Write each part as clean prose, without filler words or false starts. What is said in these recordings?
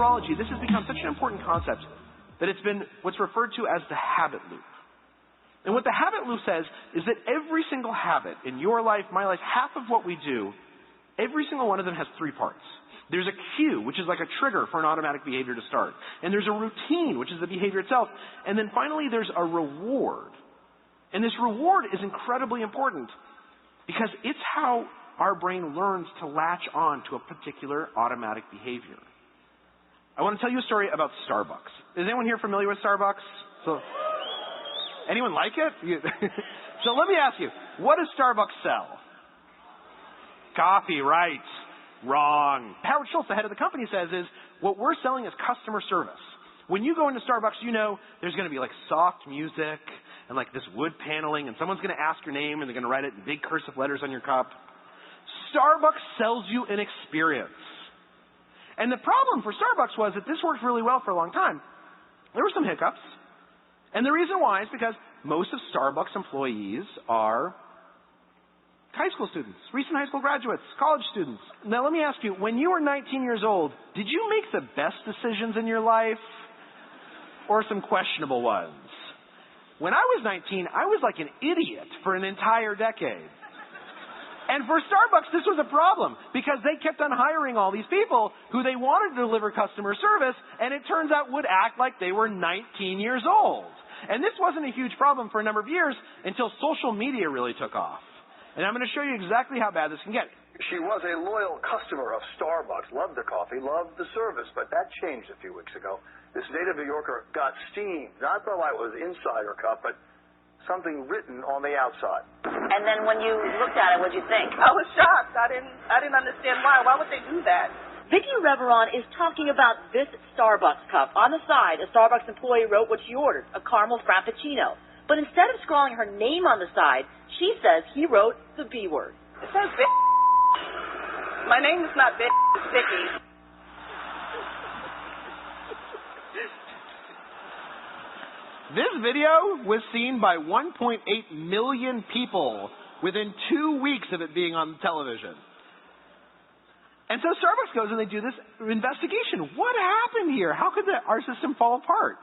neurology, this has become such an important concept that it's been what's referred to as the habit loop. And what the habit loop says is that every single habit in your life, my life, half of what we do, every single one of them has three parts. There's a cue, which is like a trigger for an automatic behavior to start. And there's a routine, which is the behavior itself. And then finally, there's a reward. And this reward is incredibly important because it's how our brain learns to latch on to a particular automatic behavior. I want to tell you a story about Starbucks. Is anyone here familiar with Starbucks? Anyone like it? So let me ask you, what does Starbucks sell? Coffee, right. Wrong. Howard Schultz, the head of the company, says is, what we're selling is customer service. When you go into Starbucks, you know there's going to be like soft music and like this wood paneling, and someone's going to ask your name and they're going to write it in big cursive letters on your cup. Starbucks sells you an experience. And the problem for Starbucks was that this worked really well for a long time. There were some hiccups. And the reason why is because most of Starbucks employees are high school students, recent high school graduates, college students. Now let me ask you, when you were 19 years old, did you make the best decisions in your life or some questionable ones? When I was 19, I was like an idiot for an entire decade. And for Starbucks, this was a problem because they kept on hiring all these people who they wanted to deliver customer service, and it turns out would act like they were 19 years old. And this wasn't a huge problem for a number of years until social media really took off. And I'm going to show you exactly how bad this can get. She was a loyal customer of Starbucks, loved the coffee, loved the service, but that changed a few weeks ago. This native New Yorker got steamed, not the light was inside her cup, but something written on the outside. And then when you looked at it, what'd you think? I was shocked. I didn't understand why. Why would they do that? Vicki Reveron is talking about this Starbucks cup. On the side, a Starbucks employee wrote what she ordered, a caramel frappuccino. But instead of scrawling her name on the side, she says he wrote the B word. It says Vic. My name is not Vic, it's Vicky. This video was seen by 1.8 million people within 2 weeks of it being on television. And so Starbucks goes and they do this investigation. What happened here? How could our system fall apart?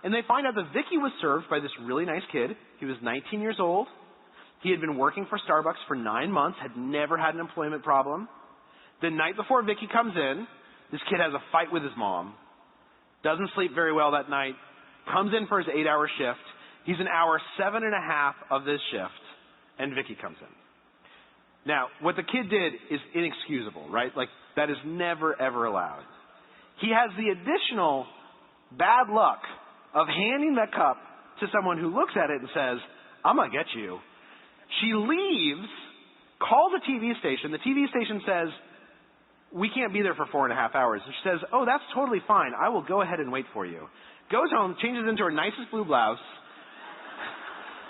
And they find out that Vicky was served by this really nice kid. He was 19 years old. He had been working for Starbucks for 9 months, had never had an employment problem. The night before Vicky comes in, this kid has a fight with his mom, doesn't sleep very well that night, comes in for his 8-hour shift. He's an hour 7.5 of this shift, and Vicky comes in. Now, what the kid did is inexcusable, right? Like, that is never, ever allowed. He has the additional bad luck of handing that cup to someone who looks at it and says, I'm going to get you. She leaves, calls a TV station. The TV station says, we can't be there for 4.5 hours. And she says, oh, that's totally fine. I will go ahead and wait for you. Goes home, changes into her nicest blue blouse,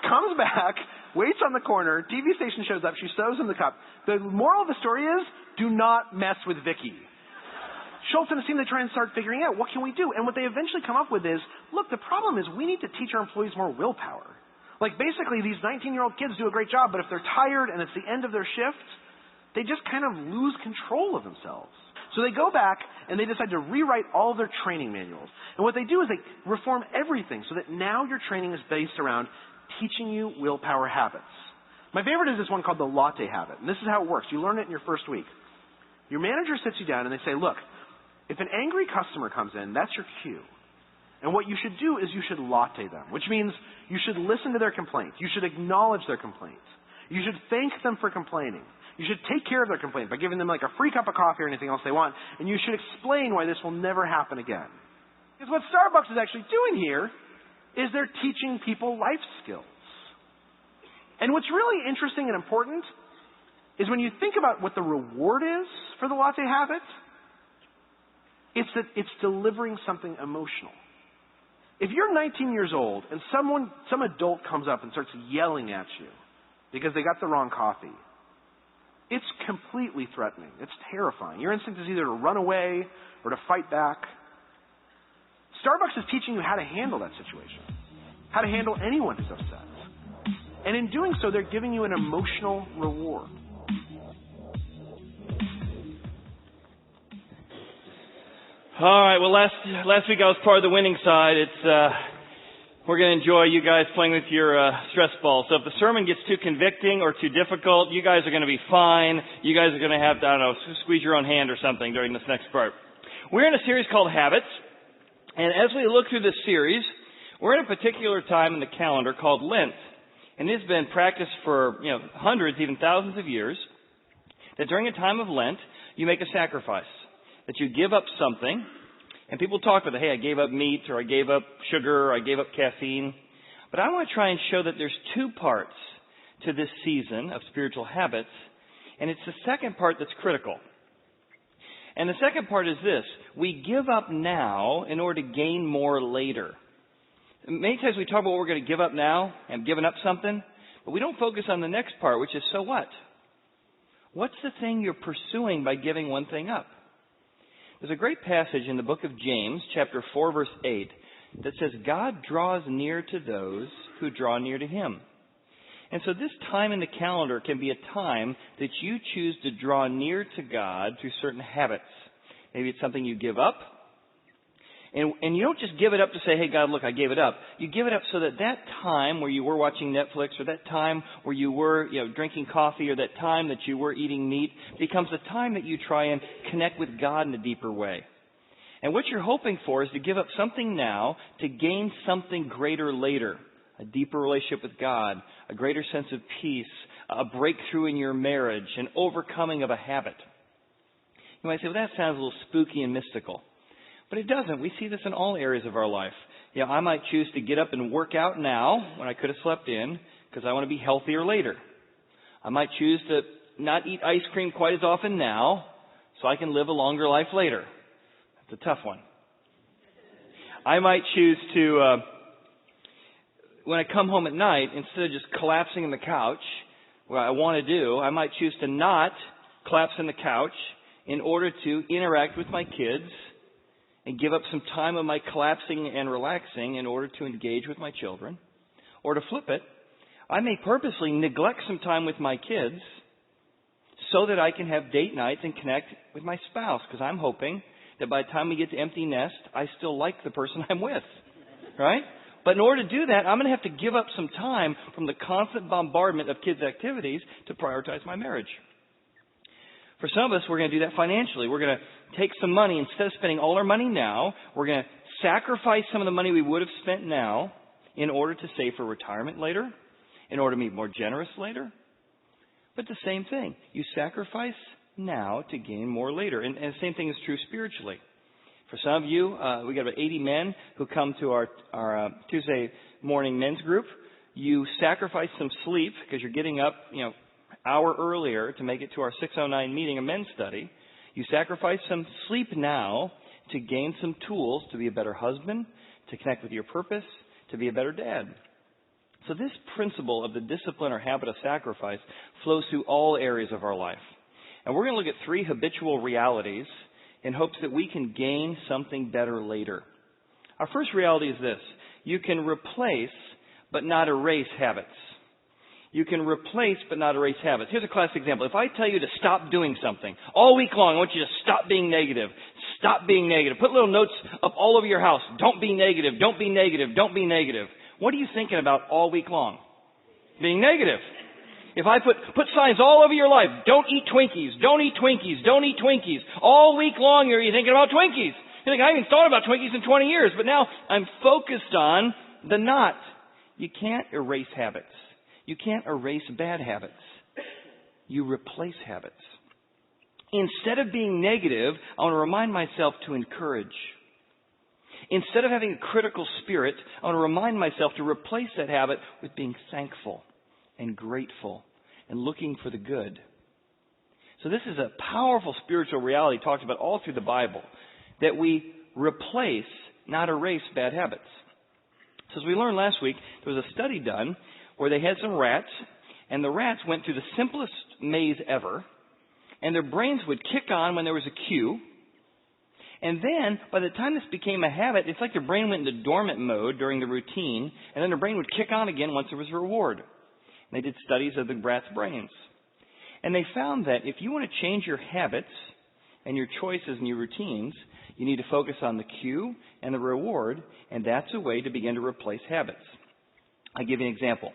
comes back, waits on the corner, TV station shows up, she sews him the cup. The moral of the story is, do not mess with Vicky. Schultz and his team, they try and start figuring out, what can we do? And what they eventually come up with is, look, the problem is we need to teach our employees more willpower. Like, basically, these 19-year-old kids do a great job, but if they're tired and it's the end of their shift, they just kind of lose control of themselves. So they go back and they decide to rewrite all of their training manuals. And what they do is they reform everything so that now your training is based around teaching you willpower habits. My favorite is this one called the latte habit. And this is how it works. You learn it in your first week. Your manager sits you down and they say, look, if an angry customer comes in, that's your cue. And what you should do is you should latte them, which means you should listen to their complaint. You should acknowledge their complaint. You should thank them for complaining. You should take care of their complaint by giving them like a free cup of coffee or anything else they want. And you should explain why this will never happen again. Because what Starbucks is actually doing here is they're teaching people life skills. And what's really interesting and important is when you think about what the reward is for the latte habit, it's that it's delivering something emotional. If you're 19 years old and some adult comes up and starts yelling at you because they got the wrong coffee, it's completely threatening. It's terrifying. Your instinct is either to run away or to fight back. Starbucks is teaching you how to handle that situation, how to handle anyone who's upset. And in doing so, they're giving you an emotional reward. All right. Well, last week I was part of the winning side. We're going to enjoy you guys playing with your stress ball. So if the sermon gets too convicting or too difficult, you guys are going to be fine. You guys are going to have to, I don't know, squeeze your own hand or something during this next part. We're in a series called Habits. And as we look through this series, we're in a particular time in the calendar called Lent. And it's been practiced for, hundreds, even thousands of years, that during a time of Lent, you make a sacrifice. That you give up something, and people talk about it. Hey, I gave up meat, or I gave up sugar, or I gave up caffeine. But I want to try and show that there's two parts to this season of spiritual habits, and it's the second part that's critical. And the second part is this. We give up now in order to gain more later. Many times we talk about what we're going to give up now, and giving up something, but we don't focus on the next part, which is, so what? What's the thing you're pursuing by giving one thing up? There's a great passage in the book of James, chapter 4, verse 8, that says, God draws near to those who draw near to Him. And so this time in the calendar can be a time that you choose to draw near to God through certain habits. Maybe it's something you give up. And you don't just give it up to say, hey, God, look, I gave it up. You give it up so that time where you were watching Netflix, or that time where you were drinking coffee, or that time that you were eating meat becomes a time that you try and connect with God in a deeper way. And what you're hoping for is to give up something now to gain something greater later. A deeper relationship with God, a greater sense of peace, a breakthrough in your marriage, an overcoming of a habit. You might say, well, that sounds a little spooky and mystical. But it doesn't. We see this in all areas of our life. I might choose to get up and work out now when I could have slept in because I want to be healthier later. I might choose to not eat ice cream quite as often now so I can live a longer life later. That's a tough one. I might choose to, when I come home at night, instead of just collapsing in the couch, what I want to do, I might choose to not collapse in the couch in order to interact with my kids and give up some time of my collapsing and relaxing in order to engage with my children. Or to flip it, I may purposely neglect some time with my kids so that I can have date nights and connect with my spouse, because I'm hoping that by the time we get to empty nest, I still like the person I'm with, right? But in order to do that, I'm going to have to give up some time from the constant bombardment of kids' activities to prioritize my marriage. For some of us, we're going to do that financially. We're going to take some money. Instead of spending all our money now, we're going to sacrifice some of the money we would have spent now in order to save for retirement later, in order to be more generous later. But the same thing. You sacrifice now to gain more later. And the same thing is true spiritually. For some of you, we got about 80 men who come to our Tuesday morning men's group. You sacrifice some sleep because you're getting up, hour earlier to make it to our 6:09 meeting, a men's study. You sacrifice some sleep now to gain some tools to be a better husband, to connect with your purpose, to be a better dad. So this principle of the discipline or habit of sacrifice flows through all areas of our life. And we're going to look at 3 habitual realities in hopes that we can gain something better later. Our first reality is this. You can replace but not erase habits. You can replace but not erase habits. Here's a classic example. If I tell you to stop doing something all week long, I want you to stop being negative. Stop being negative. Put little notes up all over your house. Don't be negative. Don't be negative. Don't be negative. What are you thinking about all week long? Being negative. If I put signs all over your life, don't eat Twinkies, don't eat Twinkies, don't eat Twinkies. All week long you're thinking about Twinkies. You think, I haven't thought about Twinkies in 20 years, but now I'm focused on the not. You can't erase habits. You can't erase bad habits. You replace habits. Instead of being negative, I want to remind myself to encourage. Instead of having a critical spirit, I want to remind myself to replace that habit with being thankful and grateful and looking for the good. So this is a powerful spiritual reality talked about all through the Bible, that we replace, not erase, bad habits. So as we learned last week, there was a study done where they had some rats, and the rats went through the simplest maze ever, and their brains would kick on when there was a cue. And then, by the time this became a habit, it's like their brain went into dormant mode during the routine, and then their brain would kick on again once there was a reward. And they did studies of the rats' brains. And they found that if you want to change your habits and your choices and your routines, You need to focus on the cue and the reward, and that's a way to begin to replace habits. I'll give you an example.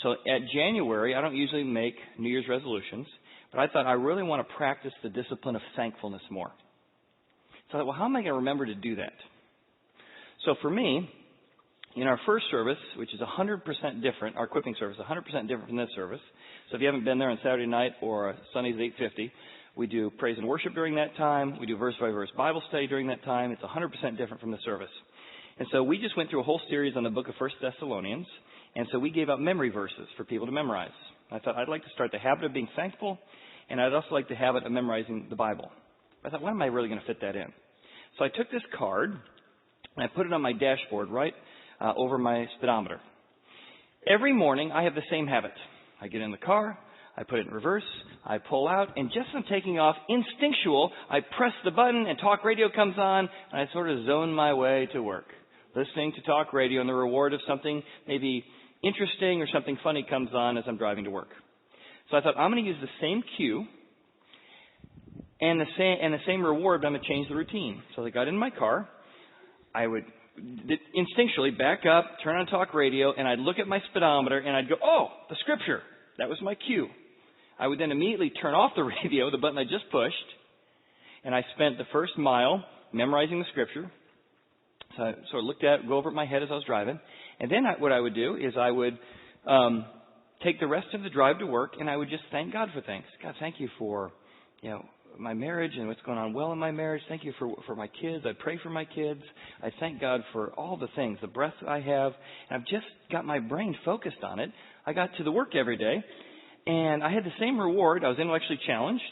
So at January, I don't usually make New Year's resolutions, but I thought I really want to practice the discipline of thankfulness more. So I thought, well, how am I going to remember to do that? So for me, in our first service, which is 100% different, our equipping service, 100% different from this service. So if you haven't been there on Saturday night or Sundays at 8:50, we do praise and worship during that time. We do verse-by-verse Bible study during that time. It's 100% different from the service. And so we just went through a whole series on the book of 1 Thessalonians. And so we gave out memory verses for people to memorize. I thought I'd like to start the habit of being thankful, and I'd also like the habit of memorizing the Bible. I thought, when am I really going to fit that in? So I took this card, and I put it on my dashboard right over my speedometer. Every morning, I have the same habit. I get in the car, I put it in reverse, I pull out, and just as I'm taking off, instinctual, I press the button, and talk radio comes on, and I sort of zone my way to work, listening to talk radio, and the reward of something maybe interesting or something funny comes on as I'm driving to work. So I thought, I'm going to use the same cue and the same reward, but I'm going to change the routine. So I got in my car, I would instinctually back up, turn on talk radio, and I'd look at my speedometer, and I'd go, oh, the scripture. That was my cue. I would then immediately turn off the radio, the button I just pushed, and I spent the first mile memorizing the scripture. So I sort of looked at it, go over it in my head as I was driving. And then what I would do is I would take the rest of the drive to work, and I would just thank God for things. God, thank you for, my marriage and what's going on well in my marriage. Thank you for my kids. I pray for my kids. I thank God for all the things, the breath I have. And I've just got my brain focused on it. I got to the work every day, and I had the same reward. I was intellectually challenged.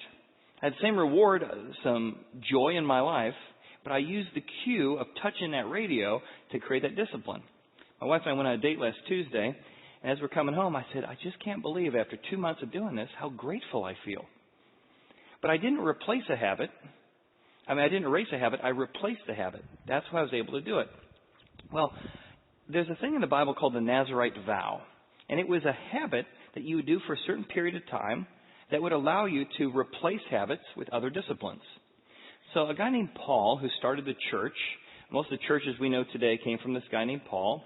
I had the same reward, some joy in my life, but I used the cue of touching that radio to create that discipline. My wife and I went on a date last Tuesday, and as we're coming home, I said, I just can't believe after 2 months of doing this how grateful I feel. But I didn't replace a habit. I didn't erase a habit. I replaced the habit. That's why I was able to do it. Well, there's a thing in the Bible called the Nazirite vow. And it was a habit that you would do for a certain period of time that would allow you to replace habits with other disciplines. So a guy named Paul, who started the church, most of the churches we know today came from this guy named Paul.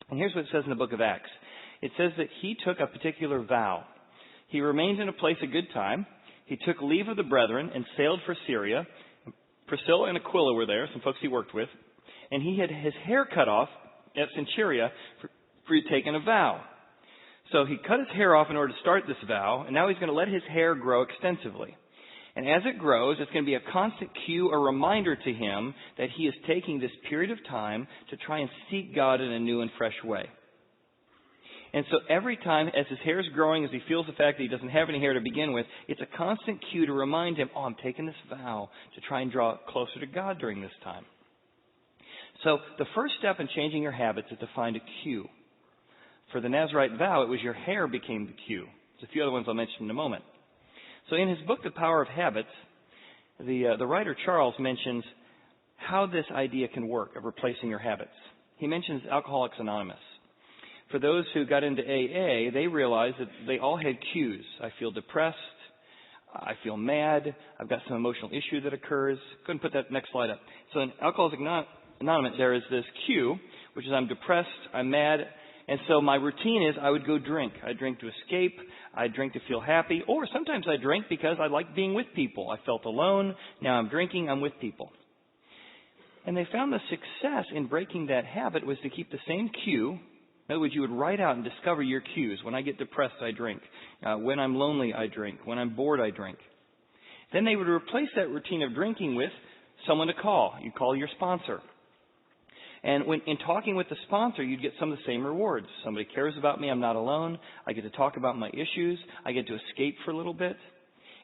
And here's what it says in the book of Acts. It says that he took a particular vow. He remained in a place a good time. He took leave of the brethren and sailed for Syria. Priscilla and Aquila were there, some folks he worked with. And he had his hair cut off at Cenchrea for he'd taken a vow. So he cut his hair off in order to start this vow, and now he's going to let his hair grow extensively. And as it grows, it's going to be a constant cue, a reminder to him that he is taking this period of time to try and seek God in a new and fresh way. And so every time, as his hair is growing, as he feels the fact that he doesn't have any hair to begin with, it's a constant cue to remind him, I'm taking this vow to try and draw closer to God during this time. So the first step in changing your habits is to find a cue. For the Nazirite vow, it was your hair became the cue. There's a few other ones I'll mention in a moment. So in his book, The Power of Habits, the writer Charles mentions how this idea can work of replacing your habits. He mentions Alcoholics Anonymous. For those who got into AA, they realized that they all had cues. I feel depressed. I feel mad. I've got some emotional issue that occurs. Go ahead and put that next slide up. So in Alcoholics Anonymous, there is this cue, which is I'm depressed, I'm mad, and so my routine is I would go drink. I drink to escape. I drink to feel happy. Or sometimes I drink because I like being with people. I felt alone. Now I'm drinking. I'm with people. And they found the success in breaking that habit was to keep the same cue. In other words, you would write out and discover your cues. When I get depressed, I drink. When I'm lonely, I drink. When I'm bored, I drink. Then they would replace that routine of drinking with someone to call. You call your sponsor. And when in talking with the sponsor, you'd get some of the same rewards. Somebody cares about me. I'm not alone. I get to talk about my issues. I get to escape for a little bit.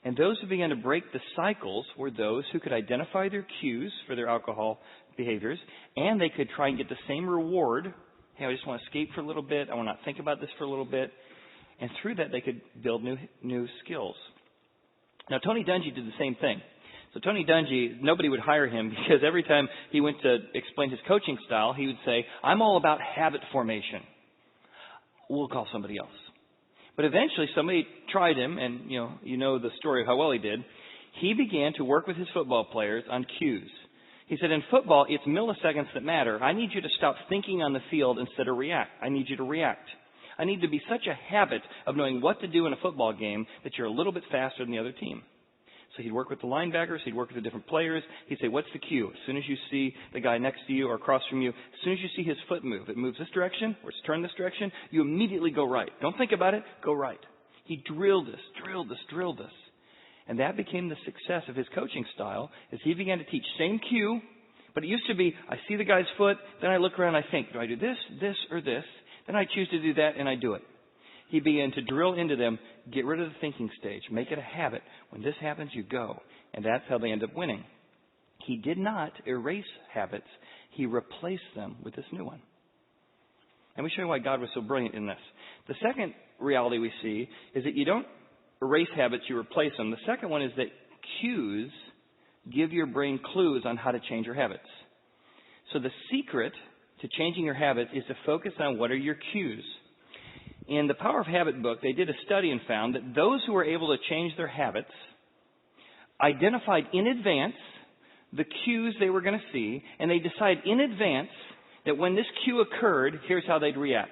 And those who began to break the cycles were those who could identify their cues for their alcohol behaviors, and they could try and get the same reward. Hey, I just want to escape for a little bit. I want to not think about this for a little bit. And through that, they could build new skills. Now, Tony Dungy did the same thing. So Tony Dungy, nobody would hire him because every time he went to explain his coaching style, he would say, I'm all about habit formation. We'll call somebody else. But eventually somebody tried him, and you know the story of how well he did. He began to work with his football players on cues. He said, in football, it's milliseconds that matter. I need you to stop thinking on the field instead of react. I need you to react. I need to be such a habit of knowing what to do in a football game that you're a little bit faster than the other team. So he'd work with the linebackers. He'd work with the different players. He'd say, what's the cue? As soon as you see the guy next to you or across from you, as soon as you see his foot move, it moves this direction or it's turned this direction, you immediately go right. Don't think about it. Go right. He drilled this. And that became the success of his coaching style as he began to teach same cue, but it used to be, I see the guy's foot, then I look around and I think, do I do this, this, or this? Then I choose to do that and I do it. He began to drill into them, get rid of the thinking stage, make it a habit. When this happens, you go. And that's how they end up winning. He did not erase habits. He replaced them with this new one. And we show you why God was so brilliant in this. The second reality we see is that you don't erase habits, you replace them. The second one is that cues give your brain clues on how to change your habits. So the secret to changing your habits is to focus on what are your cues. In the Power of Habit book, they did a study and found that those who were able to change their habits identified in advance the cues they were going to see, and they decided in advance that when this cue occurred, here's how they'd react.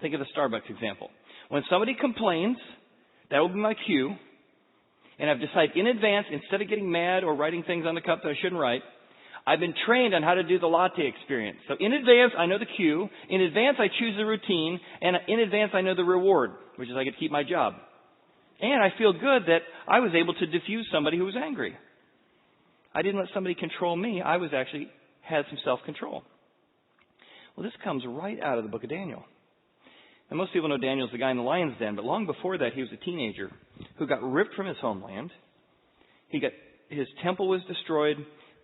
Think of the Starbucks example. When somebody complains, that will be my cue. And I've decided in advance, instead of getting mad or writing things on the cup that I shouldn't write, I've been trained on how to do the latte experience. So in advance, I know the cue. In advance, I choose the routine. And in advance, I know the reward, which is I get to keep my job. And I feel good that I was able to diffuse somebody who was angry. I didn't let somebody control me. I was actually had some self-control. Well, this comes right out of the book of Daniel. And most people know Daniel's the guy in the lion's den, but long before that, he was a teenager who got ripped from his homeland. His temple was destroyed.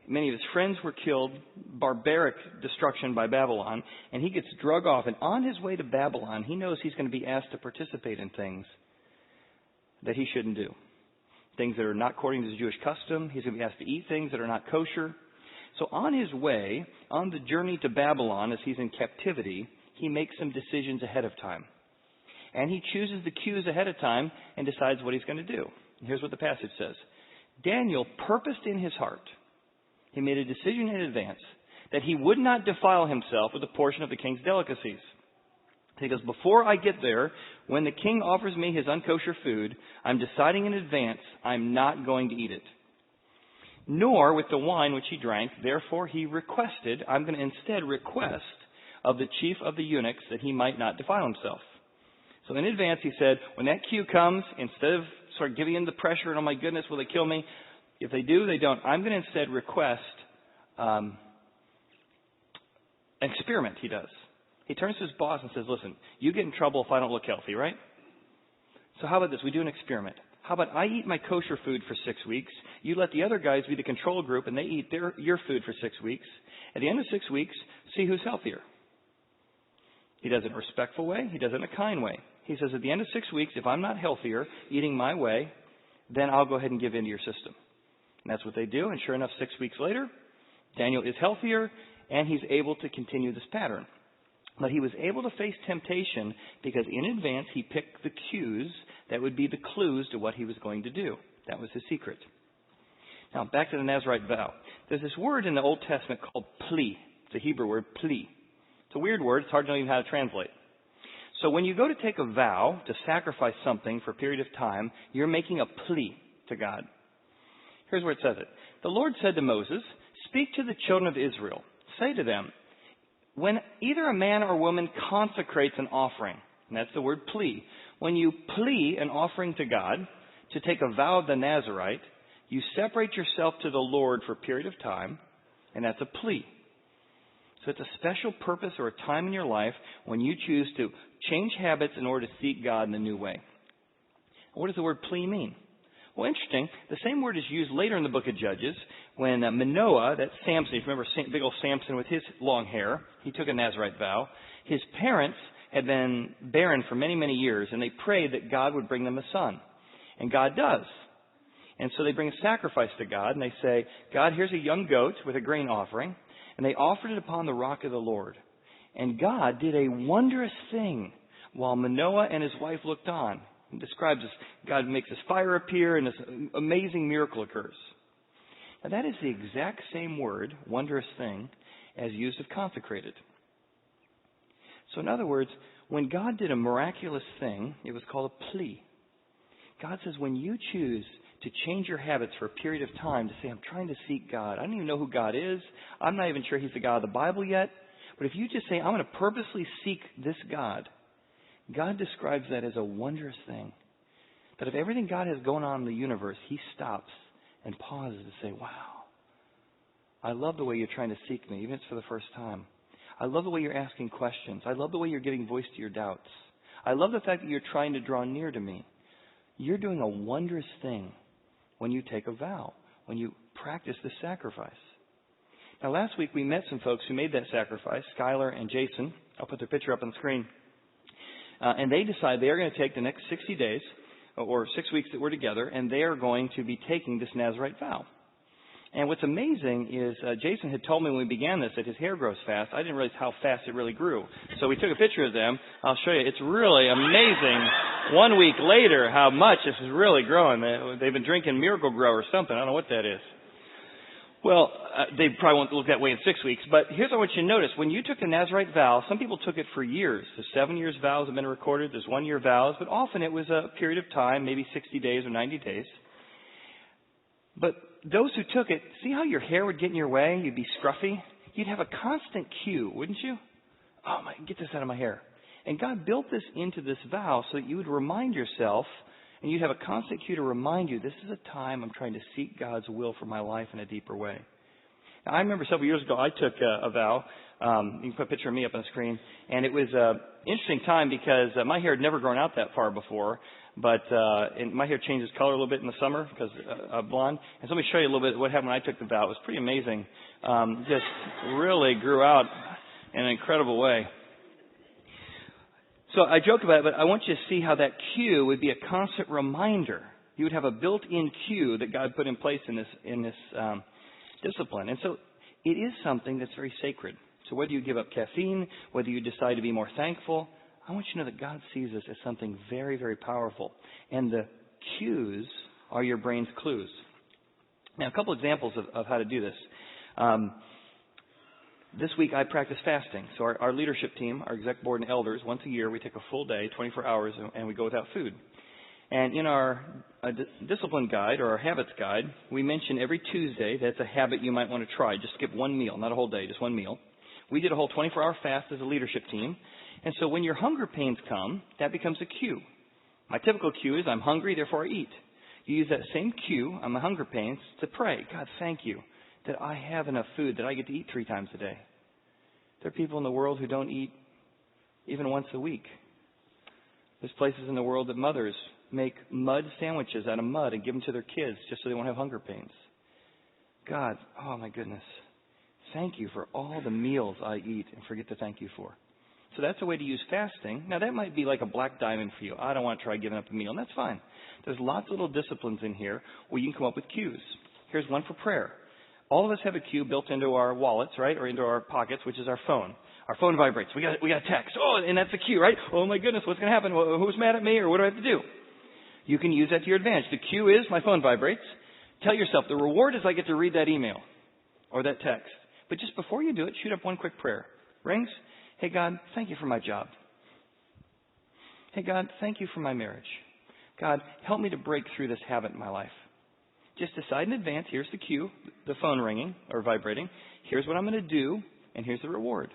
Many of his friends were killed. Barbaric destruction by Babylon. And he gets drug off. And on his way to Babylon, he knows he's going to be asked to participate in things that he shouldn't do. Things that are not according to the Jewish custom. He's going to be asked to eat things that are not kosher. So on his way, on the journey to Babylon, as he's in captivity, he makes some decisions ahead of time. And he chooses the cues ahead of time and decides what he's going to do. And here's what the passage says. Daniel purposed in his heart, he made a decision in advance, that he would not defile himself with a portion of the king's delicacies. He goes, before I get there, when the king offers me his unkosher food, I'm deciding in advance I'm not going to eat it. Nor with the wine which he drank. Therefore he requested, I'm going to instead request of the chief of the eunuchs that he might not defile himself. So in advance he said, when that cue comes, instead of sort of giving in the pressure and, oh my goodness, will they kill me? If they do, they don't. I'm going to instead request an experiment he does. He turns to his boss and says, listen, you get in trouble if I don't look healthy, right? So how about this? We do an experiment. How about I eat my kosher food for 6 weeks, you let the other guys be the control group and they eat your food for 6 weeks. At the end of 6 weeks, see who's healthier. He does it in a respectful way. He does it in a kind way. He says at the end of 6 weeks, if I'm not healthier, eating my way, then I'll go ahead and give in to your system. And that's what they do. And sure enough, 6 weeks later, Daniel is healthier and he's able to continue this pattern. But he was able to face temptation because in advance he picked the cues that would be the clues to what he was going to do. That was his secret. Now, back to the Nazirite vow. There's this word in the Old Testament called plea. It's a Hebrew word, plea. It's a weird word. It's hard to know even how to translate. So when you go to take a vow to sacrifice something for a period of time, you're making a plea to God. Here's where it says it. The Lord said to Moses, speak to the children of Israel. Say to them, when either a man or woman consecrates an offering, and that's the word plea, when you plea an offering to God to take a vow of the Nazirite, you separate yourself to the Lord for a period of time, and that's a plea. So it's a special purpose or a time in your life when you choose to change habits in order to seek God in a new way. What does the word plea mean? Well, interesting. The same word is used later in the book of Judges when Manoah, that's Samson, if you remember big old Samson with his long hair, he took a Nazirite vow. His parents had been barren for many, many years, and they prayed that God would bring them a son. And God does. And so they bring a sacrifice to God, and they say, God, here's a young goat with a grain offering. And they offered it upon the rock of the Lord. And God did a wondrous thing while Manoah and his wife looked on. It describes this. God makes this fire appear and this amazing miracle occurs. Now, that is the exact same word, wondrous thing, as used of consecrated. So in other words, when God did a miraculous thing, it was called a plea. God says when you choose to change your habits for a period of time, to say, I'm trying to seek God. I don't even know who God is. I'm not even sure He's the God of the Bible yet. But if you just say, I'm going to purposely seek this God, God describes that as a wondrous thing. That if everything God has going on in the universe, He stops and pauses to say, wow, I love the way you're trying to seek me, even if it's for the first time. I love the way you're asking questions. I love the way you're giving voice to your doubts. I love the fact that you're trying to draw near to me. You're doing a wondrous thing when you take a vow, when you practice the sacrifice. Now, last week we met some folks who made that sacrifice, Skylar and Jason. I'll put their picture up on the screen. And they decided they are going to take the next 60 days, or 6 weeks that we're together, and they are going to be taking this Nazirite vow. And what's amazing is Jason had told me when we began this that his hair grows fast. I didn't realize how fast it really grew. So we took a picture of them. I'll show you. It's really amazing 1 week later how much this is really growing. They've been drinking Miracle Grow or something. I don't know what that is. Well, they probably won't look that way in 6 weeks. But here's what I want you to notice. When you took the Nazirite vow, some people took it for years. The 7 years vows have been recorded. There's 1 year vows. But often it was a period of time, maybe 60 days or 90 days. But those who took it, see how your hair would get in your way? You'd be scruffy. You'd have a constant cue, wouldn't you? Oh, my, get this out of my hair. And God built this into this vow so that you would remind yourself, and you'd have a constant cue to remind you, this is a time I'm trying to seek God's will for my life in a deeper way. Now, I remember several years ago I took a vow. You can put a picture of me up on the screen. And it was an interesting time because my hair had never grown out that far before. But and my hair changes color a little bit in the summer because blonde. And so let me show you a little bit what happened when I took the vow. It was pretty amazing. Just really grew out in an incredible way. So I joke about it, but I want you to see how that cue would be a constant reminder. You would have a built-in cue that God put in place in this discipline. And so it is something that's very sacred. So whether you give up caffeine, whether you decide to be more thankful, I want you to know that God sees this as something very, very powerful. And the cues are your brain's clues. Now, a couple examples of how to do this. This week I practice fasting. So our leadership team, our exec board and elders, once a year we take a full day, 24 hours, and we go without food. And in our discipline guide or our habits guide, we mention every Tuesday that's a habit you might want to try. Just skip one meal, not a whole day, just one meal. We did a whole 24-hour fast as a leadership team. And so when your hunger pains come, that becomes a cue. My typical cue is I'm hungry, therefore I eat. You use that same cue on my hunger pains to pray. God, thank you that I have enough food that I get to eat 3 times a day. There are people in the world who don't eat even once a week. There's places in the world that mothers make mud sandwiches out of mud and give them to their kids just so they won't have hunger pains. God, oh my goodness, thank you for all the meals I eat and forget to thank you for. So that's a way to use fasting. Now, that might be like a black diamond for you. I don't want to try giving up a meal, and that's fine. There's lots of little disciplines in here where you can come up with cues. Here's one for prayer. All of us have a cue built into our wallets, right, or into our pockets, which is our phone. Our phone vibrates. We got a text. Oh, and that's the cue, right? Oh, my goodness, what's going to happen? Who's mad at me, or what do I have to do? You can use that to your advantage. The cue is my phone vibrates. Tell yourself the reward is I get to read that email or that text. But just before you do it, shoot up one quick prayer. Rings? Hey, God, thank you for my job. Hey, God, thank you for my marriage. God, help me to break through this habit in my life. Just decide in advance, here's the cue, the phone ringing or vibrating. Here's what I'm going to do, and here's the reward.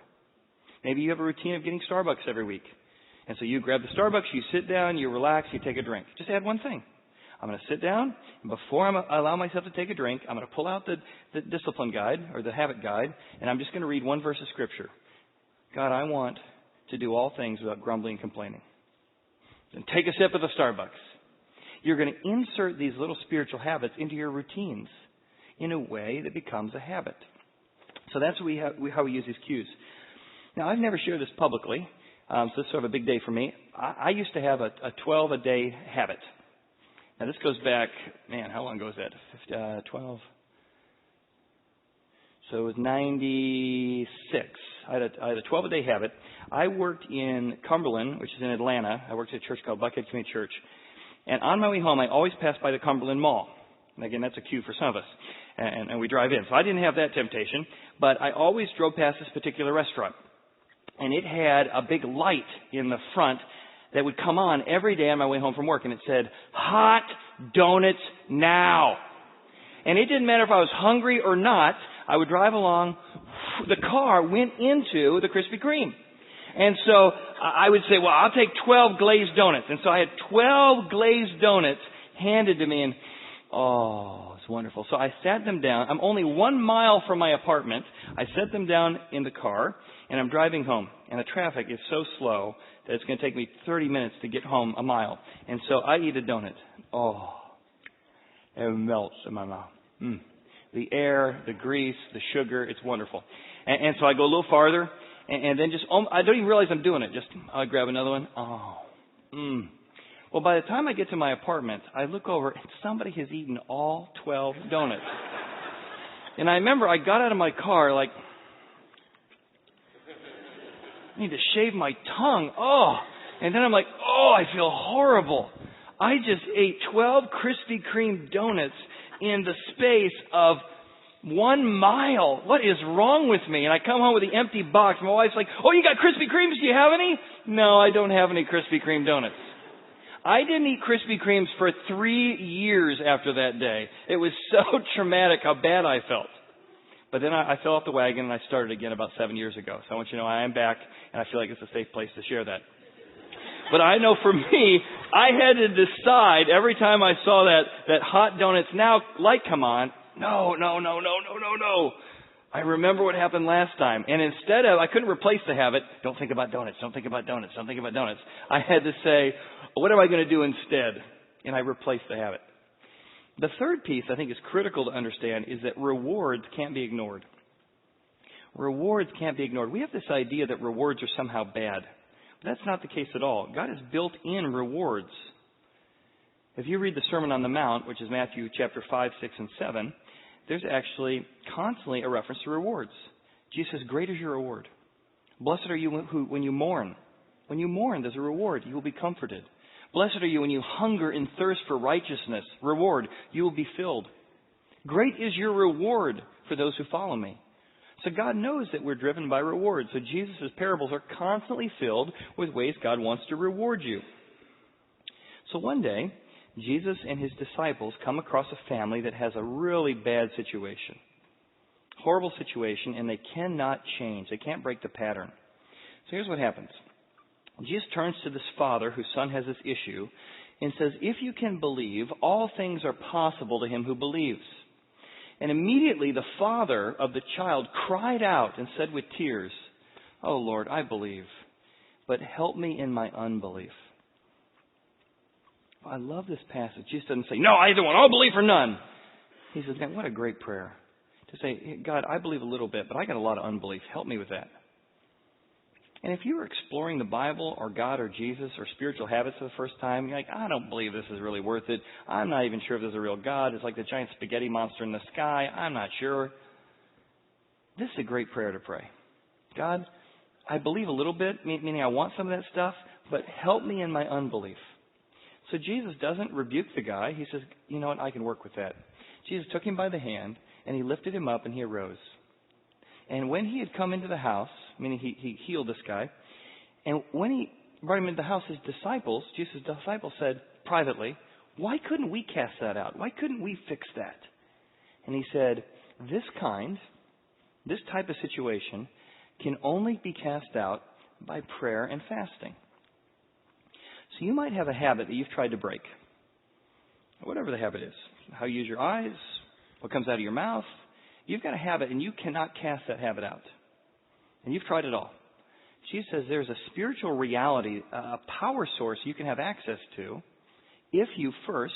Maybe you have a routine of getting Starbucks every week. And so you grab the Starbucks, you sit down, you relax, you take a drink. Just add one thing. I'm going to sit down, and before I allow myself to take a drink, I'm going to pull out the discipline guide or the habit guide, and I'm just going to read one verse of Scripture. God, I want to do all things without grumbling and complaining. And take a sip of the Starbucks. You're going to insert these little spiritual habits into your routines in a way that becomes a habit. So that's how we use these cues. Now, I've never shared this publicly, so this is sort of a big day for me. I used to have a 12-a-day habit. Now, this goes back, man, how long ago was that? 12. So it was 96. I had a 12-a-day habit. I worked in Cumberland, which is in Atlanta. I worked at a church called Buckhead Community Church. And on my way home, I always passed by the Cumberland Mall. And again, that's a cue for some of us. and we drive in. So I didn't have that temptation, but I always drove past this particular restaurant. And it had a big light in the front that would come on every day on my way home from work. And it said, hot donuts now. And it didn't matter if I was hungry or not. I would drive along. The car went into the Krispy Kreme. And so I would say, well, I'll take 12 glazed donuts. And so I had 12 glazed donuts handed to me. And, oh, it's wonderful. So I sat them down. I'm only 1 mile from my apartment. I set them down in the car. And I'm driving home, and the traffic is so slow that it's going to take me 30 minutes to get home a mile. And so I eat a donut. Oh, it melts in my mouth. The air, the grease, the sugar, it's wonderful. And so I go a little farther, and then just, I don't even realize I'm doing it. Just, I grab another one. Well, by the time I get to my apartment, I look over, and somebody has eaten all 12 donuts. And I remember I got out of my car like, I need to shave my tongue. And then I'm like, I feel horrible. I just ate 12 Krispy Kreme donuts in the space of 1 mile. What is wrong with me? And I come home with the empty box. My wife's like, you got Krispy Kremes? Do you have any? No, I don't have any Krispy Kreme donuts. I didn't eat Krispy Kremes for 3 years after that day. It was so traumatic how bad I felt. But then I fell off the wagon and I started again about 7 years ago. So I want you to know I am back, and I feel like it's a safe place to share that. But I know for me, I had to decide every time I saw that hot donuts now light come on, no. I remember what happened last time. And instead of, I couldn't replace the habit, don't think about donuts, don't think about donuts, don't think about donuts. I had to say, what am I going to do instead? And I replaced the habit. The third piece I think is critical to understand is that rewards can't be ignored. Rewards can't be ignored. We have this idea that rewards are somehow bad. But that's not the case at all. God has built in rewards. If you read the Sermon on the Mount, which is Matthew chapter 5, 6, and 7, there's actually constantly a reference to rewards. Jesus says, great is your reward. Blessed are you when you mourn. When you mourn, there's a reward. You will be comforted. Blessed are you when you hunger and thirst for righteousness. Reward, you will be filled. Great is your reward for those who follow me. So God knows that we're driven by rewards. So Jesus' parables are constantly filled with ways God wants to reward you. So one day, Jesus and his disciples come across a family that has a really bad situation. Horrible situation, and they cannot change. They can't break the pattern. So here's what happens. Jesus turns to this father whose son has this issue and says, if you can believe, all things are possible to him who believes. And immediately the father of the child cried out and said with tears, oh Lord, I believe, but help me in my unbelief. I love this passage. Jesus doesn't say, no, either one, all belief or none. He says, man, what a great prayer. To say, God, I believe a little bit, but I got a lot of unbelief. Help me with that. And if you were exploring the Bible or God or Jesus or spiritual habits for the first time, you're like, I don't believe this is really worth it. I'm not even sure if there's a real God. It's like the giant spaghetti monster in the sky. I'm not sure. This is a great prayer to pray. God, I believe a little bit, meaning I want some of that stuff, but help me in my unbelief. So Jesus doesn't rebuke the guy. He says, you know what, I can work with that. Jesus took him by the hand, and he lifted him up, and he arose. And when he had come into the house, meaning he healed this guy, and when he brought him into the house, his disciples, Jesus' disciples said privately, why couldn't we cast that out? Why couldn't we fix that? And he said, this type of situation can only be cast out by prayer and fasting. So you might have a habit that you've tried to break. Whatever the habit is. How you use your eyes, what comes out of your mouth. You've got a habit and you cannot cast that habit out. And you've tried it all. Jesus says there's a spiritual reality, a power source you can have access to if you first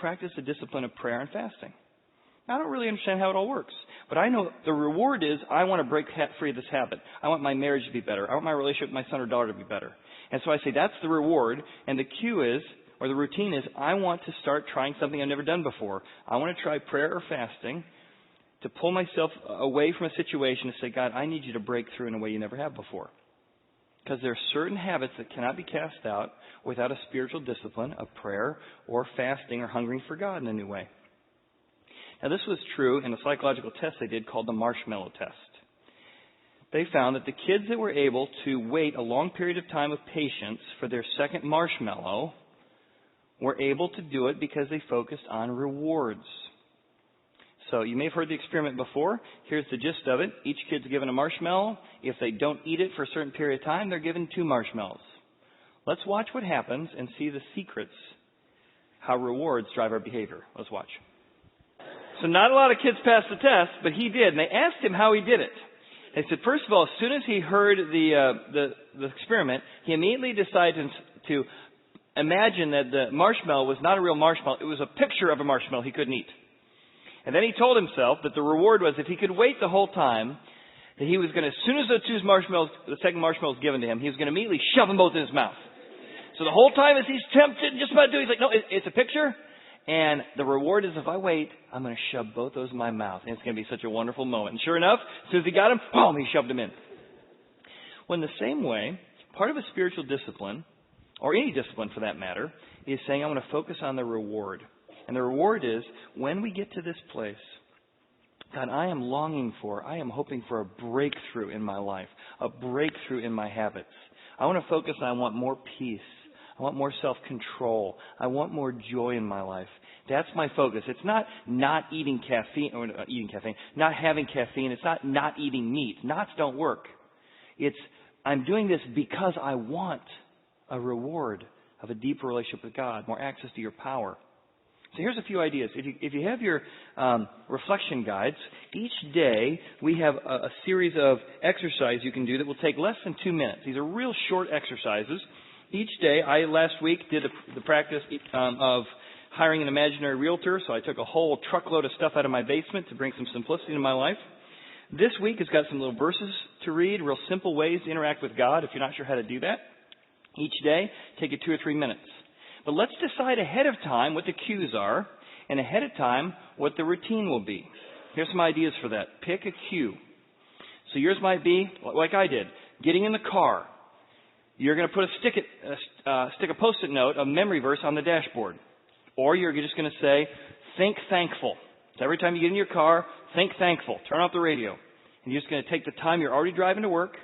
practice the discipline of prayer and fasting. I don't really understand how it all works, but I know the reward is I want to break free of this habit. I want my marriage to be better. I want my relationship with my son or daughter to be better. And so I say that's the reward, and the cue is, or the routine is, I want to start trying something I've never done before. I want to try prayer or fasting to pull myself away from a situation and say, God, I need you to break through in a way you never have before. Because there are certain habits that cannot be cast out without a spiritual discipline of prayer or fasting or hungering for God in a new way. Now, this was true in a psychological test they did called the marshmallow test. They found that the kids that were able to wait a long period of time with patience for their second marshmallow were able to do it because they focused on rewards. So you may have heard the experiment before. Here's the gist of it. Each kid's given a marshmallow. If they don't eat it for a certain period of time, they're given 2 marshmallows. Let's watch what happens and see the secrets, how rewards drive our behavior. Let's watch. So not a lot of kids passed the test, but he did. And they asked him how he did it. They said, first of all, as soon as he heard the experiment, he immediately decided to imagine that the marshmallow was not a real marshmallow. It was a picture of a marshmallow he couldn't eat. And then he told himself that the reward was if he could wait the whole time, that he was going to, as soon as the second marshmallow was given to him, he was going to immediately shove them both in his mouth. So the whole time as he's tempted, just about to do, he's like, no, it's a picture. And the reward is if I wait, I'm going to shove both those in my mouth. And it's going to be such a wonderful moment. And sure enough, as soon as he got them, boom, he shoved them in. Well, in the same way, part of a spiritual discipline, or any discipline for that matter, is saying I want to focus on the reward. And the reward is when we get to this place, God, I am hoping for a breakthrough in my life, a breakthrough in my habits. I want to focus on, I want more peace. I want more self-control. I want more joy in my life. That's my focus. It's not eating caffeine, or not having caffeine. It's not eating meat. Nots don't work. It's, I'm doing this because I want a reward of a deeper relationship with God, more access to your power. So here's a few ideas. If you have your reflection guides, each day we have a series of exercises you can do that will take less than 2 minutes. These are real short exercises. Each day, I last week did the practice of hiring an imaginary realtor, so I took a whole truckload of stuff out of my basement to bring some simplicity into my life. This week has got some little verses to read, real simple ways to interact with God if you're not sure how to do that. Each day, take it 2 or 3 minutes. But let's decide ahead of time what the cues are, and ahead of time what the routine will be. Here's some ideas for that. Pick a cue. So yours might be, like I did, getting in the car. You're going to put stick a Post-it note, a memory verse on the dashboard. Or you're just going to say, think thankful. So every time you get in your car, think thankful. Turn off the radio. And you're just going to take the time you're already driving to work.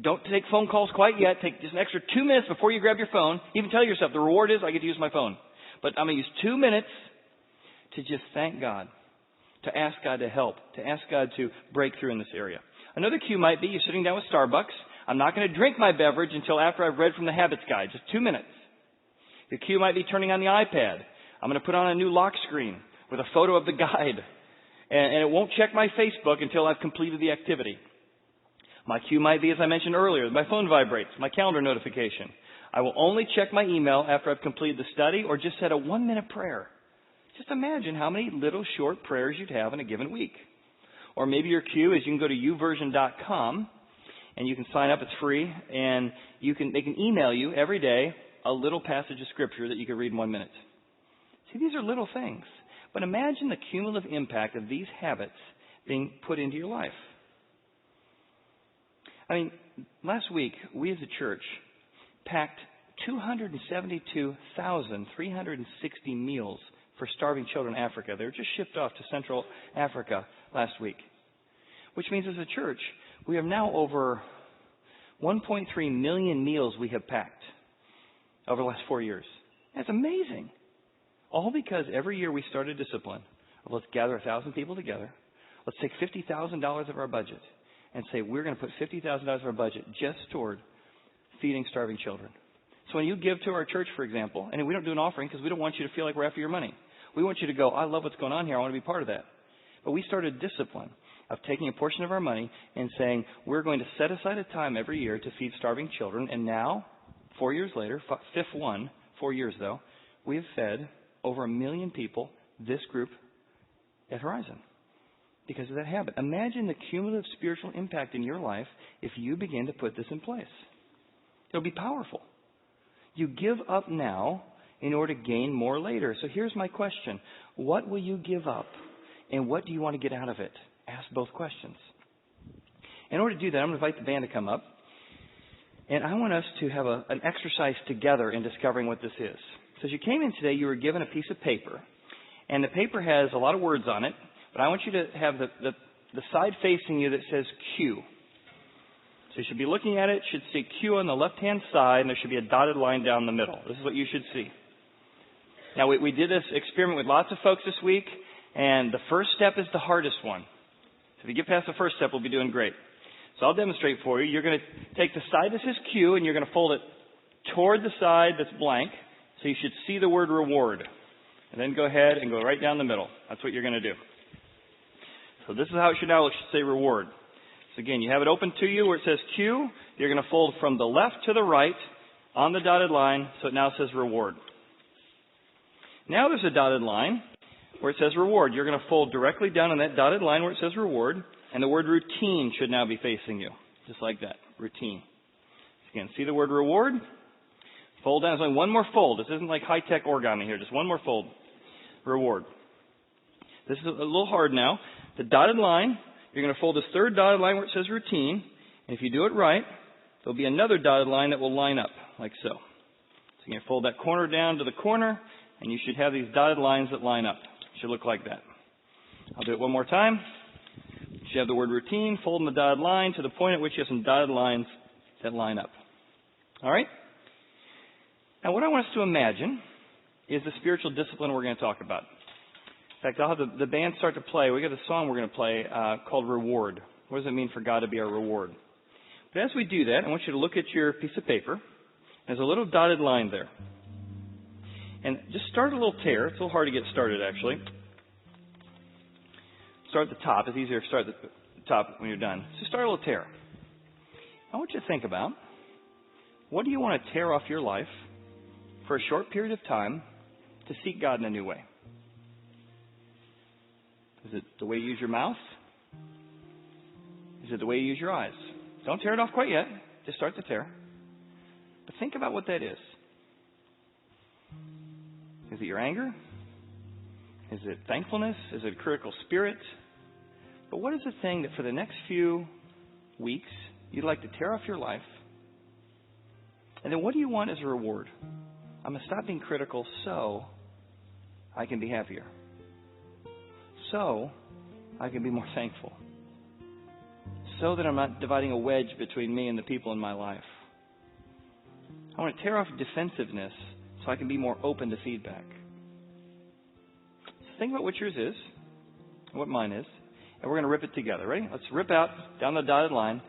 Don't take phone calls quite yet. Take just an extra 2 minutes before you grab your phone. Even tell yourself, the reward is I get to use my phone. But I'm going to use 2 minutes to just thank God, to ask God to help, to ask God to break through in this area. Another cue might be you're sitting down with Starbucks. I'm not going to drink my beverage until after I've read from the Habits Guide, just 2 minutes. The cue might be turning on the iPad. I'm going to put on a new lock screen with a photo of the guide. And it won't check my Facebook until I've completed the activity. My cue might be, as I mentioned earlier, my phone vibrates, my calendar notification. I will only check my email after I've completed the study or just said a 1-minute prayer. Just imagine how many little short prayers you'd have in a given week. Or maybe your cue is you can go to uversion.com and you can sign up. It's free, and they can email you every day a little passage of Scripture that you can read in 1 minute. See, these are little things. But imagine the cumulative impact of these habits being put into your life. I mean, last week, we as a church packed 272,360 meals for starving children in Africa. They were just shipped off to Central Africa last week. Which means as a church, we have now over 1.3 million meals we have packed over the last 4 years. That's amazing. All because every year we start a discipline of let's gather 1,000 people together. Let's take $50,000 of our budget and say we're going to put $50,000 of our budget just toward feeding starving children. So when you give to our church, for example, and we don't do an offering because we don't want you to feel like we're after your money. We want you to go, I love what's going on here. I want to be part of that. But we started a discipline of taking a portion of our money and saying we're going to set aside a time every year to feed starving children. And now, 4 years later, 4 years though, we have fed over 1 million people, this group at Horizon, because of that habit. Imagine the cumulative spiritual impact in your life if you begin to put this in place. It'll be powerful. You give up now in order to gain more later. So here's my question. What will you give up, and what do you want to get out of it? Ask both questions. In order to do that, I'm going to invite the band to come up. And I want us to have an exercise together in discovering what this is. So as you came in today, you were given a piece of paper. And the paper has a lot of words on it, but I want you to have the side facing you that says Q. So you should be looking at it. It should say Q on the left-hand side, and there should be a dotted line down the middle. This is what you should see. Now, we did this experiment with lots of folks this week, and the first step is the hardest one. So if you get past the first step, we'll be doing great. So I'll demonstrate for you. You're going to take the side that says Q, and you're going to fold it toward the side that's blank, so you should see the word reward. And then go ahead and go right down the middle. That's what you're going to do. So this is how it should now. It should say reward. So again, you have it open to you where it says Q. You're going to fold from the left to the right on the dotted line, so it now says reward. Now there's a dotted line where it says reward. You're going to fold directly down on that dotted line where it says reward, and the word routine should now be facing you, just like that, routine. So again, see the word reward? Fold down. There's only one more fold. This isn't like high-tech origami here. Just one more fold. Reward. This is a little hard now. The dotted line, you're going to fold this third dotted line where it says routine. And if you do it right, there'll be another dotted line that will line up, like so. So you're going to fold that corner down to the corner, and you should have these dotted lines that line up. It should look like that. I'll do it one more time. You should have the word routine, folding the dotted line to the point at which you have some dotted lines that line up. All right? Now, what I want us to imagine is the spiritual discipline we're going to talk about. In fact, I'll have the band start to play. We got a song we're going to play called Reward. What does it mean for God to be our reward? But as we do that, I want you to look at your piece of paper. There's a little dotted line there. And just start a little tear. It's a little hard to get started, actually. Start at the top. It's easier to start at the top when you're done. So start a little tear. I want you to think about, what do you want to tear off your life for a short period of time to seek God in a new way? Is it the way you use your mouth? Is it the way you use your eyes? Don't tear it off quite yet. Just start the tear. But think about what that is. Is it your anger? Is it thankfulness? Is it a critical spirit? But what is the thing that for the next few weeks you'd like to tear off your life? And then what do you want as a reward? I'm going to stop being critical so I can be happier. So I can be more thankful. So that I'm not dividing a wedge between me and the people in my life. I want to tear off defensiveness so I can be more open to feedback. So think about what yours is, and what mine is, and we're going to rip it together. Ready? Let's rip out down the dotted line.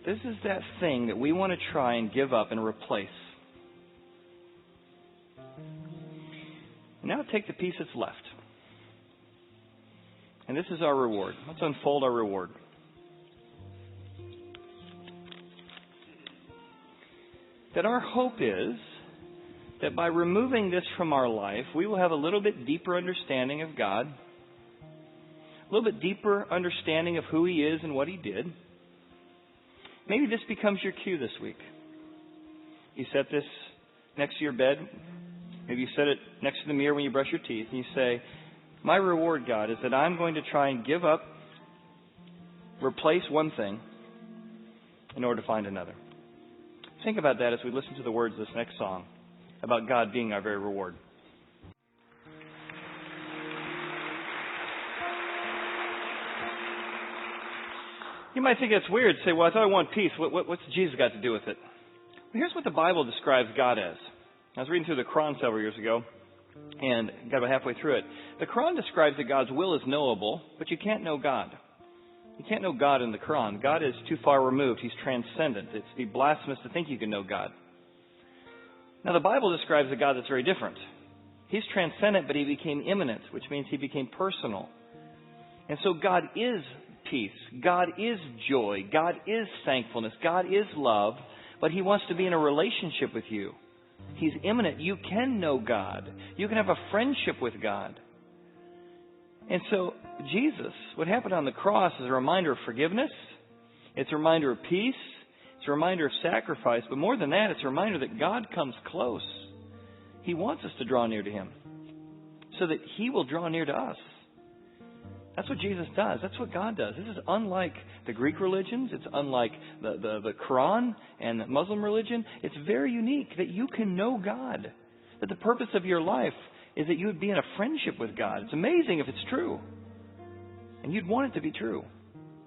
This is that thing that we want to try and give up and replace. Now take the piece that's left. And this is our reward. Let's unfold our reward. That our hope is that by removing this from our life, we will have a little bit deeper understanding of God, a little bit deeper understanding of who He is and what He did. Maybe this becomes your cue this week. You set this next to your bed. Maybe you set it next to the mirror when you brush your teeth, and you say, my reward, God, is that I'm going to try and give up, replace one thing in order to find another. Think about that as we listen to the words of this next song about God being our very reward. You might think that's weird. Say, well, I thought I want peace. What's Jesus got to do with it? Well, here's what the Bible describes God as. I was reading through the Quran several years ago and got about halfway through it. The Quran describes that God's will is knowable, but you can't know God. You can't know God in the Quran. God is too far removed. He's transcendent. It's be blasphemous to think you can know God. Now, the Bible describes a God that's very different. He's transcendent, but He became immanent, which means He became personal. And so God is peace. God is joy. God is thankfulness. God is love, but He wants to be in a relationship with you. He's immanent. You can know God. You can have a friendship with God. And so Jesus, what happened on the cross is a reminder of forgiveness. It's a reminder of peace. It's a reminder of sacrifice. But more than that, it's a reminder that God comes close. He wants us to draw near to Him so that He will draw near to us. That's what Jesus does. That's what God does. This is unlike the Greek religions. It's unlike the Quran and the Muslim religion. It's very unique that you can know God. that the purpose of your life is that you would be in a friendship with God. It's amazing if it's true. And you'd want it to be true.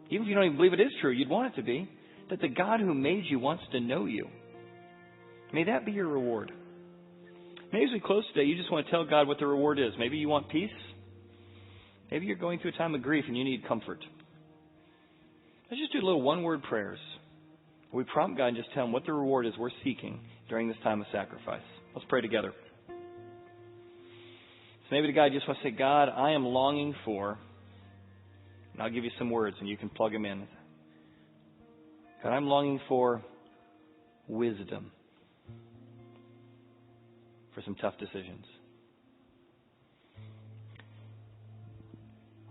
Even if you don't even believe it is true, you'd want it to be. That the God who made you wants to know you. May that be your reward. Maybe as we close today, you just want to tell God what the reward is. Maybe you want peace. Maybe you're going through a time of grief and you need comfort. Let's just do little one-word prayers. We prompt God and just tell Him what the reward is we're seeking during this time of sacrifice. Let's pray together. So maybe to God, you just want to say, God, I am longing for, and I'll give you some words and you can plug them in. God, I'm longing for wisdom for some tough decisions.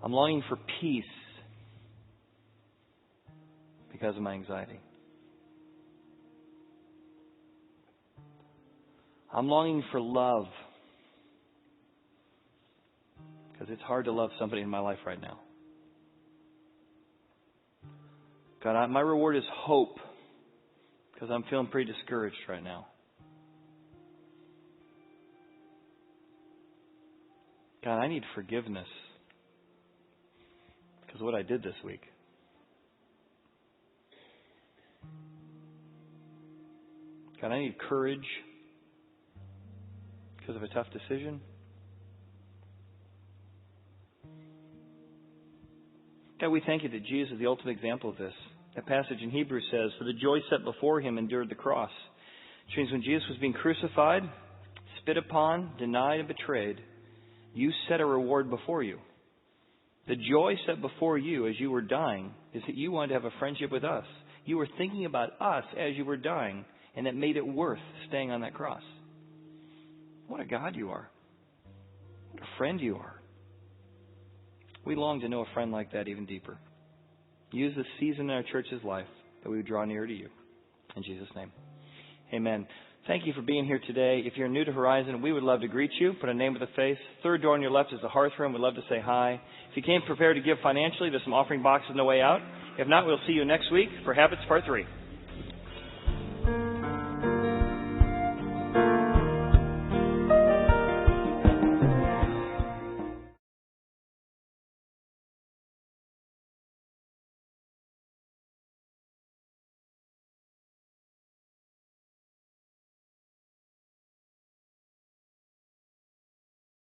I'm longing for peace because of my anxiety. I'm longing for love because it's hard to love somebody in my life right now. God, my reward is hope because I'm feeling pretty discouraged right now. God, I need forgiveness because of what I did this week. God, I need courage because of a tough decision. God, we thank you that Jesus is the ultimate example of this. That passage in Hebrews says, for the joy set before him endured the cross. Which means when Jesus was being crucified, spit upon, denied, and betrayed, you set a reward before you. The joy set before you as you were dying is that you wanted to have a friendship with us. You were thinking about us as you were dying, and that made it worth staying on that cross. What a God you are. What a friend you are. We long to know a friend like that even deeper. Use this season in our church's life that we would draw near to you. In Jesus' name. Amen. Thank you for being here today. If you're new to Horizon, we would love to greet you. Put a name with a face. Third door on your left is the hearth room. We'd love to say hi. If you came prepared to give financially, there's some offering boxes on the way out. If not, we'll see you next week for Habits Part 3.